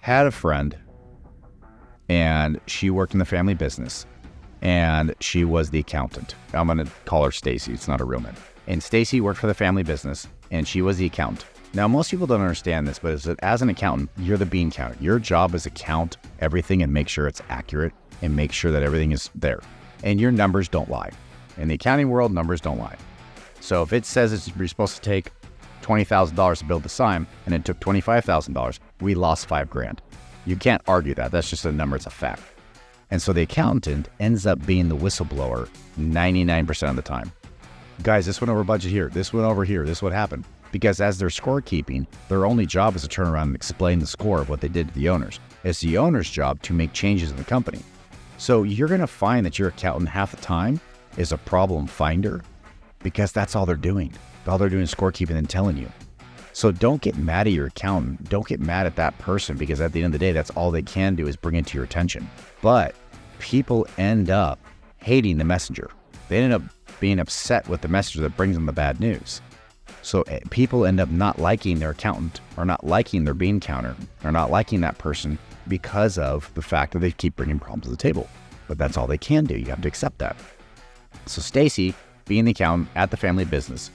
had a friend, and she worked in the family business, and she was the accountant. I'm going to call her Stacy. It's not a real name. And Stacy worked for the family business, and she was the accountant. Now, most people don't understand this, but as an accountant, you're the bean counter. Your job is to count everything and make sure it's accurate and make sure that everything is there. And your numbers don't lie. In the accounting world, numbers don't lie. So if it says you're supposed to take $20,000 to build the sign and it took $25,000, we lost $5,000. You can't argue that. That's just a number. It's a fact. And so the accountant ends up being the whistleblower 99% of the time. Guys, this went over budget here. This went over here. This is what happened. Because as they're scorekeeping, their only job is to turn around and explain the score of what they did to the owners. It's the owner's job to make changes in the company. So you're going to find that your accountant half the time is a problem finder because that's all they're doing. All they're doing is scorekeeping and telling you. So don't get mad at your accountant. Don't get mad at that person because at the end of the day, that's all they can do is bring it to your attention. But people end up hating the messenger. They end up being upset with the messenger that brings them the bad news. So people end up not liking their accountant or not liking their bean counter or not liking that person because of the fact that they keep bringing problems to the table. But that's all they can do. You have to accept that. So Stacy, being the accountant at the family business,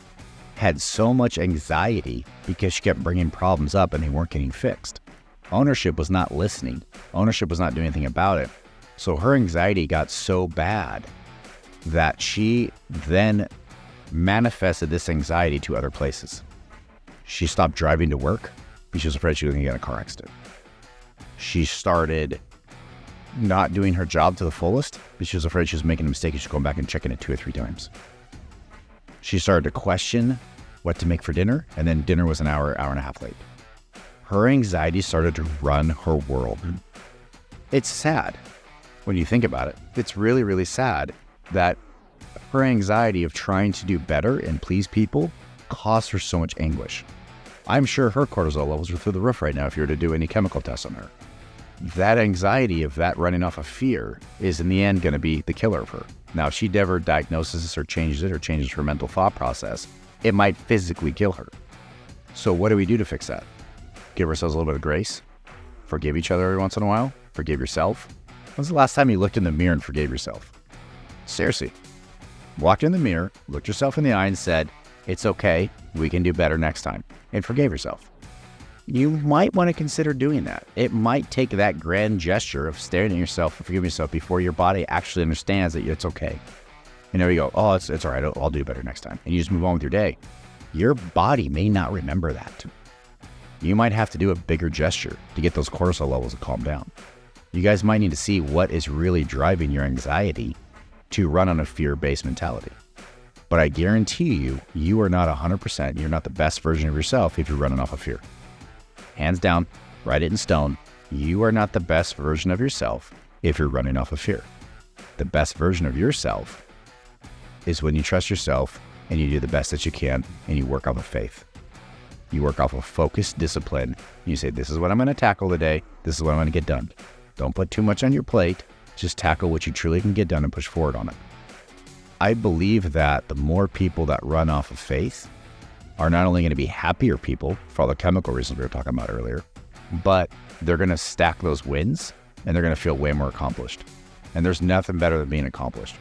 had so much anxiety because she kept bringing problems up and they weren't getting fixed. Ownership was not listening. Ownership was not doing anything about it. So her anxiety got so bad that she then manifested this anxiety to other places. She stopped driving to work because she was afraid she was going to get in a car accident. She started not doing her job to the fullest because she was afraid she was making a mistake and she was going back and checking it 2 or 3 times. She started to question what to make for dinner, and then dinner was an hour and a half late. Her anxiety started to run her world. It's sad when you think about it. It's really, really sad that her anxiety of trying to do better and please people caused her so much anguish. I'm sure her cortisol levels are through the roof right now if you were to do any chemical tests on her. That anxiety of that running off of fear is in the end going to be the killer of her. Now, if she never diagnoses this or changes it or changes her mental thought process, it might physically kill her. So what do we do to fix that? Give ourselves a little bit of grace. Forgive each other every once in a while. Forgive yourself. When's the last time you looked in the mirror and forgave yourself? Seriously. Walked in the mirror, looked yourself in the eye and said, it's okay, we can do better next time, and forgave yourself. You might want to consider doing that. It might take that grand gesture of staring at yourself and forgiving yourself before your body actually understands that it's okay. And there you go, oh, it's all right, I'll do better next time. And you just move on with your day. Your body may not remember that. You might have to do a bigger gesture to get those cortisol levels to calm down. You guys might need to see what is really driving your anxiety to run on a fear-based mentality. But I guarantee you, you are not 100%, you're not the best version of yourself if you're running off of fear. Hands down, write it in stone, you are not the best version of yourself if you're running off of fear. The best version of yourself is when you trust yourself and you do the best that you can and you work off of faith. You work off of focused discipline. You say, this is what I'm going to tackle today. This is what I'm going to get done. Don't put too much on your plate. Just tackle what you truly can get done and push forward on it. I believe that the more people that run off of faith are not only going to be happier people for all the chemical reasons we were talking about earlier, but they're going to stack those wins and they're going to feel way more accomplished. And there's nothing better than being accomplished.